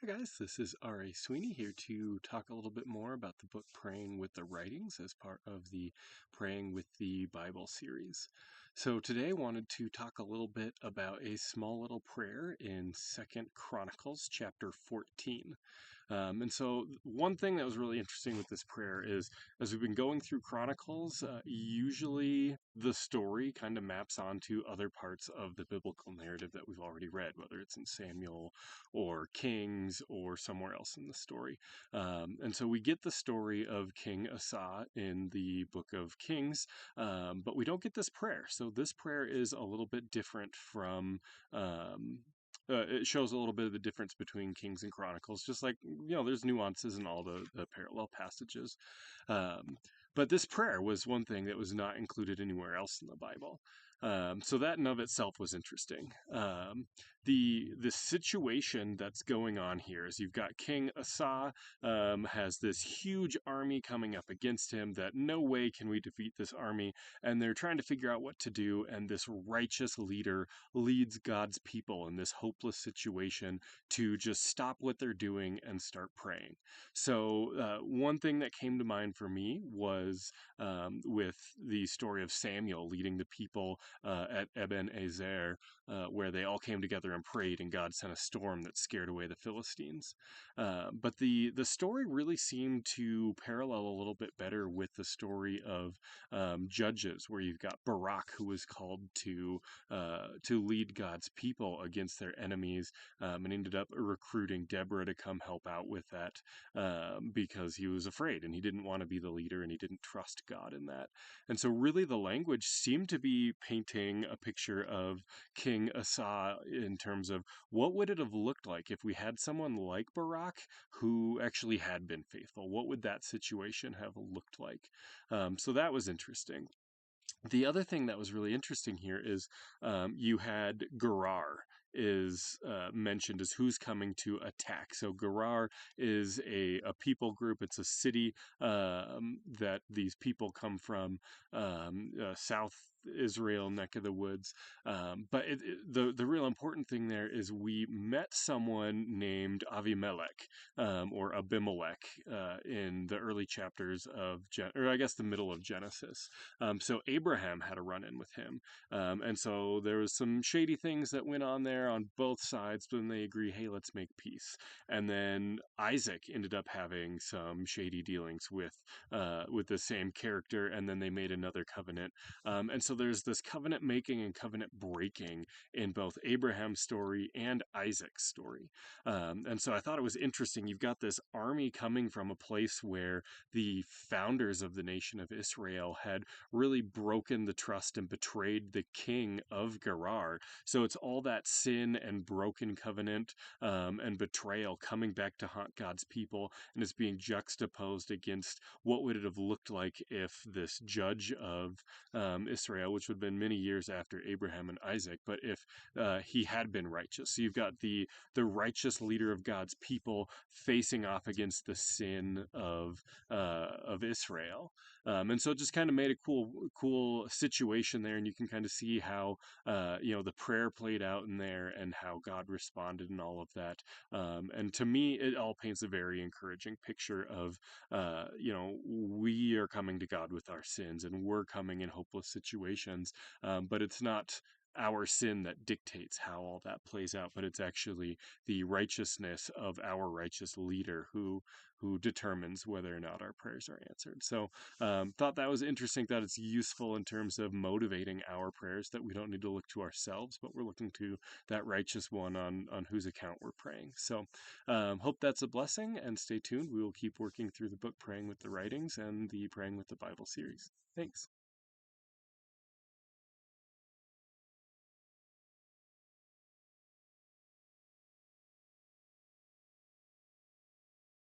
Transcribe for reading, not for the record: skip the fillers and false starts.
guys, this is R.A. Sweeney here to talk a little bit more about the book Praying with the Writings as part of the Praying with the Bible series. So today I wanted to talk a little bit about a small little prayer in 2nd Chronicles chapter 14. And so one thing that was really interesting with this prayer is as we've been going through Chronicles, usually the story kind of maps onto other parts of the biblical narrative that we've already read, whether it's in Samuel or Kings or somewhere else in the story. And so we get the story of King Asa in the book of Kings, but we don't get this prayer. So this prayer is a little bit different from it shows a little bit of the difference between Kings and Chronicles, just like, there's nuances in all the parallel passages. But this prayer was one thing that was not included anywhere else in the Bible. So that in of itself was interesting. The situation that's going on here is you've got King Asa has this huge army coming up against him that no way can we defeat this army, and they're trying to figure out what to do, and this righteous leader leads God's people in this hopeless situation to just stop what they're doing and start praying. So one thing that came to mind for me was with the story of Samuel leading the people at Eben Ezer, where they all came together and prayed, and God sent a storm that scared away the Philistines. But the story really seemed to parallel a little bit better with the story of Judges, where you've got Barak, who was called to lead God's people against their enemies, and ended up recruiting Deborah to come help out with that because he was afraid and he didn't want to be the leader and he didn't trust God in that. And so really the language seemed to be painting a picture of King Asa in terms of what would it have looked like if we had someone like Barak who actually had been faithful? What would that situation have looked like? So that was interesting. The other thing that was really interesting here is you had Gerar is mentioned as who's coming to attack. So Gerar is a people group. It's a city that these people come from, South Israel neck of the woods. But the real important thing there is we met someone named Avimelech or Abimelech in the early chapters of or I guess the middle of Genesis. So Abraham had a run-in with him. And so there was some shady things that went on there on both sides, but then they agree, hey, let's make peace. And then Isaac ended up having some shady dealings with the same character, and then they made another covenant. And so there's this covenant making and covenant breaking in both Abraham's story and Isaac's story. And so I thought it was interesting. You've got this army coming from a place where the founders of the nation of Israel had really broken the trust and betrayed the king of Gerar. So it's all that sin and broken covenant and betrayal coming back to haunt God's people, and it's being juxtaposed against what would it have looked like if this judge of Israel, which would have been many years after Abraham and Isaac, but if he had been righteous. So you've got the righteous leader of God's people facing off against the sin of Israel. And so it just kind of made a cool situation there, and you can kind of see how the prayer played out in there and how God responded and all of that. And to me, it all paints a very encouraging picture of we are coming to God with our sins, and we're coming in hopeless situations, but it's not our sin that dictates how all that plays out, but it's actually the righteousness of our righteous leader who determines whether or not our prayers are answered. So thought that was interesting, that it's useful in terms of motivating our prayers, that we don't need to look to ourselves, but we're looking to that righteous one on whose account we're praying. So hope that's a blessing, and stay tuned. We will keep working through the book Praying with the Writings and the Praying with the Bible series. Thanks.